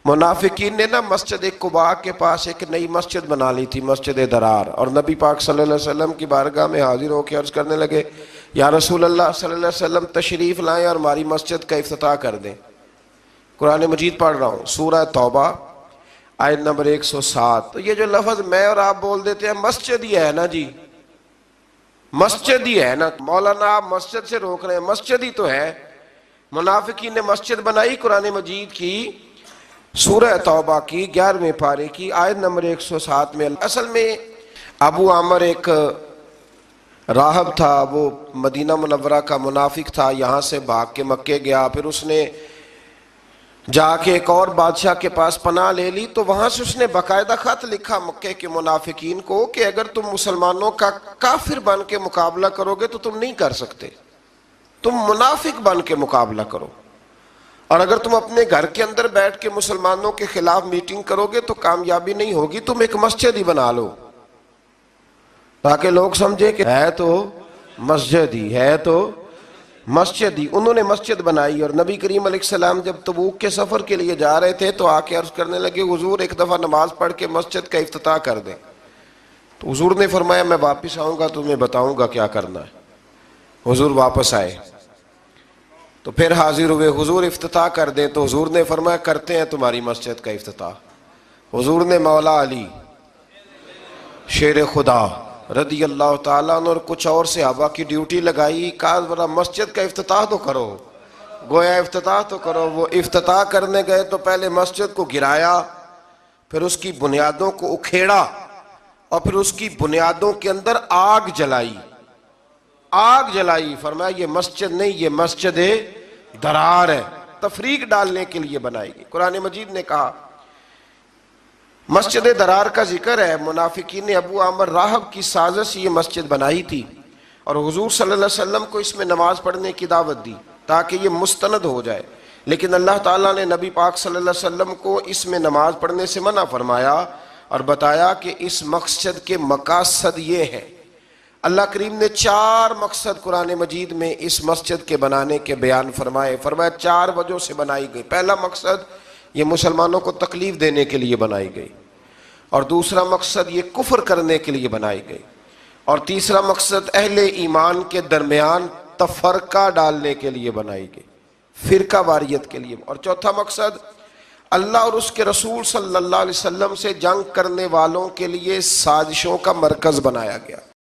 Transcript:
منافقین نے نا مسجد قباء کے پاس ایک نئی مسجد بنا لی تھی، مسجد درار، اور نبی پاک صلی اللہ علیہ وسلم کی بارگاہ میں حاضر ہو کے عرض کرنے لگے یا رسول اللہ صلی اللہ علیہ وسلم تشریف لائیں اور ہماری مسجد کا افتتاح کر دیں۔ قرآن مجید پڑھ رہا ہوں، سورہ توبہ آیت نمبر 107۔ تو یہ جو لفظ میں اور آپ بول دیتے ہیں مسجد ہی ہے نا جی، مسجد ہی ہے نا، مولانا آپ مسجد سے روک رہے ہیں، مسجد ہی تو ہے۔ منافقین نے مسجد بنائی قرآن مجید کی سورہ توبہ کی 11ویں پارے کی آیت نمبر 107 میں۔ اصل میں ابو عامر ایک راہب تھا، وہ مدینہ منورہ کا منافق تھا، یہاں سے بھاگ کے مکے گیا، پھر اس نے جا کے ایک اور بادشاہ کے پاس پناہ لے لی، تو وہاں سے اس نے باقاعدہ خط لکھا مکے کے منافقین کو کہ اگر تم مسلمانوں کا کافر بن کے مقابلہ کرو گے تو تم نہیں کر سکتے، تم منافق بن کے مقابلہ کرو، اور اگر تم اپنے گھر کے اندر بیٹھ کے مسلمانوں کے خلاف میٹنگ کرو گے تو کامیابی نہیں ہوگی، تم ایک مسجد ہی بنا لو تاکہ لوگ سمجھے کہ ہے تو مسجد ہی ہے، تو مسجد ہی۔ انہوں نے مسجد بنائی، اور نبی کریم علیہ السلام جب تبوک کے سفر کے لیے جا رہے تھے تو آ کے عرض کرنے لگے حضور ایک دفعہ نماز پڑھ کے مسجد کا افتتاح کر دیں۔ تو حضور نے فرمایا میں واپس آؤں گا تمہیں بتاؤں گا کیا کرنا ہے۔ حضور واپس آئے تو پھر حاضر ہوئے، حضور افتتاح کر دیں، تو حضور نے فرمایا کرتے ہیں تمہاری مسجد کا افتتاح۔ حضور نے مولا علی شیر خدا رضی اللہ تعالیٰ عنہ اور کچھ اور صحابہ کی ڈیوٹی لگائی، کہا ذرا مسجد کا افتتاح تو کرو، گویا افتتاح تو کرو۔ وہ افتتاح کرنے گئے تو پہلے مسجد کو گرایا، پھر اس کی بنیادوں کو اکھیڑا، اور پھر اس کی بنیادوں کے اندر آگ جلائی، آگ جلائی۔ فرمایا یہ مسجد نہیں، یہ مسجد درار ہے، تفریق ڈالنے کے لیے بنائی گئی۔ قرآن مجید نے کہا مسجد درار کا ذکر ہے، منافقین نے ابو عامر راہب کی سازش یہ مسجد بنائی تھی، اور حضور صلی اللہ علیہ وسلم کو اس میں نماز پڑھنے کی دعوت دی تاکہ یہ مستند ہو جائے، لیکن اللہ تعالیٰ نے نبی پاک صلی اللہ علیہ وسلم کو اس میں نماز پڑھنے سے منع فرمایا اور بتایا کہ اس مقصد کے مقاصد یہ ہیں۔ اللہ کریم نے 4 مقصد قرآن مجید میں اس مسجد کے بنانے کے بیان فرمائے۔ فرمایا 4 وجہ سے بنائی گئی۔ پہلا مقصد یہ مسلمانوں کو تکلیف دینے کے لیے بنائی گئی، اور دوسرا مقصد یہ کفر کرنے کے لیے بنائی گئی، اور تیسرا مقصد اہل ایمان کے درمیان تفرقہ ڈالنے کے لیے بنائی گئی، فرقہ واریت کے لیے، اور چوتھا مقصد اللہ اور اس کے رسول صلی اللہ علیہ وسلم سے جنگ کرنے والوں کے لیے سازشوں کا مرکز بنایا گیا۔